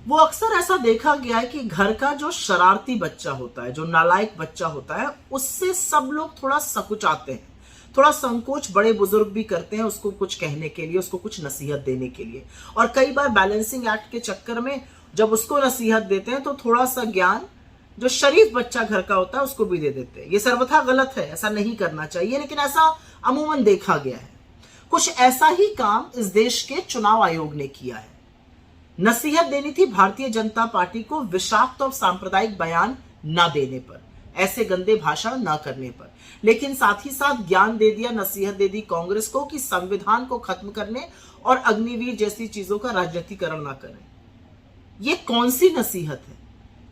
वो अक्सर ऐसा देखा गया है कि घर का जो शरारती बच्चा होता है, जो नालायक बच्चा होता है, उससे सब लोग थोड़ा सकुचाते हैं, थोड़ा संकोच बड़े बुजुर्ग भी करते हैं उसको कुछ कहने के लिए, उसको कुछ नसीहत देने के लिए। और कई बार बैलेंसिंग एक्ट के चक्कर में जब उसको नसीहत देते हैं तो थोड़ा सा ज्ञान जो शरीफ बच्चा घर का होता है उसको भी दे देते हैं। ये सर्वथा गलत है, ऐसा नहीं करना चाहिए, लेकिन ऐसा अमूमन देखा गया है। कुछ ऐसा ही काम इस देश के चुनाव आयोग ने किया है। नसीहत देनी थी भारतीय जनता पार्टी को विषाक्त और सांप्रदायिक बयान न देने पर, ऐसे गंदे भाषण न करने पर, लेकिन साथ ही साथ ज्ञान दे दिया, नसीहत दे दी कांग्रेस को कि संविधान को खत्म करने और अग्निवीर जैसी चीजों का राजनीतिकरण ना करें। ये कौन सी नसीहत है?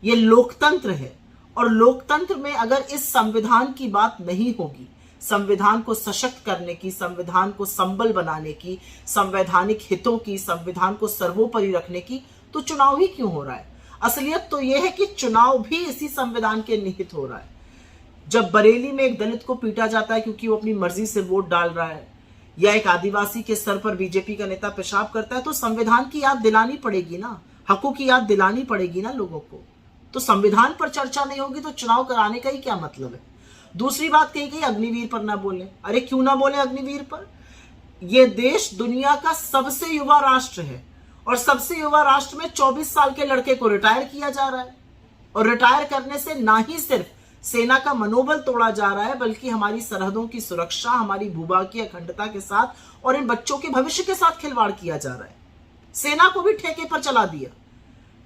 ये लोकतंत्र है, और लोकतंत्र में अगर इस संविधान की बात नहीं होगी, संविधान को सशक्त करने की, संविधान को संबल बनाने की, संवैधानिक हितों की, संविधान को सर्वोपरि रखने की, तो चुनाव ही क्यों हो रहा है? असलियत तो यह है कि चुनाव भी इसी संविधान के निहित हो रहा है। जब बरेली में एक दलित को पीटा जाता है क्योंकि वो अपनी मर्जी से वोट डाल रहा है, या एक आदिवासी के सर पर बीजेपी का नेता पेशाब करता है, तो संविधान की याद दिलानी पड़ेगी ना, हकों की याद दिलानी पड़ेगी ना लोगों को। तो संविधान पर चर्चा नहीं होगी तो चुनाव कराने का ही क्या मतलब है? दूसरी बात कही गई अग्निवीर पर ना बोले। अरे क्यों ना बोले अग्निवीर पर? यह देश दुनिया का सबसे युवा राष्ट्र है, और सबसे युवा राष्ट्र में 24 साल के लड़के को रिटायर किया जा रहा है। और रिटायर करने से ना ही सिर्फ सेना का मनोबल तोड़ा जा रहा है, बल्कि हमारी सरहदों की सुरक्षा, हमारी भूभाग की अखंडता के साथ और इन बच्चों के भविष्य के साथ खिलवाड़ किया जा रहा है। सेना को भी ठेके पर चला दिया।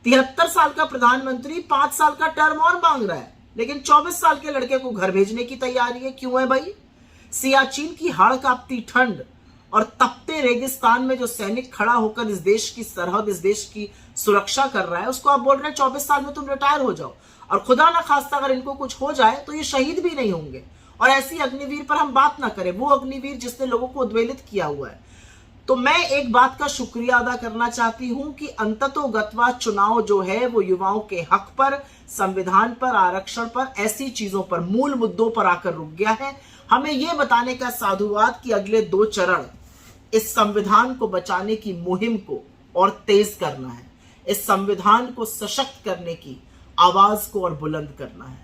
73 साल का प्रधानमंत्री 5 साल का टर्म और मांग रहा है, लेकिन 24 साल के लड़के को घर भेजने की तैयारी है। क्यों है भाई? सियाचिन की हाड़ कांपती ठंड और तपते रेगिस्तान में जो सैनिक खड़ा होकर इस देश की सरहद, इस देश की सुरक्षा कर रहा है, उसको आप बोल रहे हैं 24 साल में तुम रिटायर हो जाओ। और खुदा ना खास्ता अगर इनको कुछ हो जाए तो ये शहीद भी नहीं होंगे। और ऐसी अग्निवीर पर हम बात ना करें, वो अग्निवीर जिसने लोगों को उद्वेलित किया हुआ है। तो मैं एक बात का शुक्रिया अदा करना चाहती हूं कि अंततोगत्वा चुनाव जो है वो युवाओं के हक पर, संविधान पर, आरक्षण पर, ऐसी चीजों पर, मूल मुद्दों पर आकर रुक गया है। हमें यह बताने का साधुवाद कि अगले 2 चरण इस संविधान को बचाने की मुहिम को और तेज करना है, इस संविधान को सशक्त करने की आवाज को और बुलंद करना है।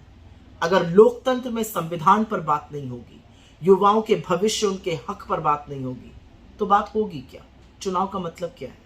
अगर लोकतंत्र में संविधान पर बात नहीं होगी, युवाओं के भविष्य, उनके हक पर बात नहीं होगी, तो बात होगी क्या? चुनाव का मतलब क्या है?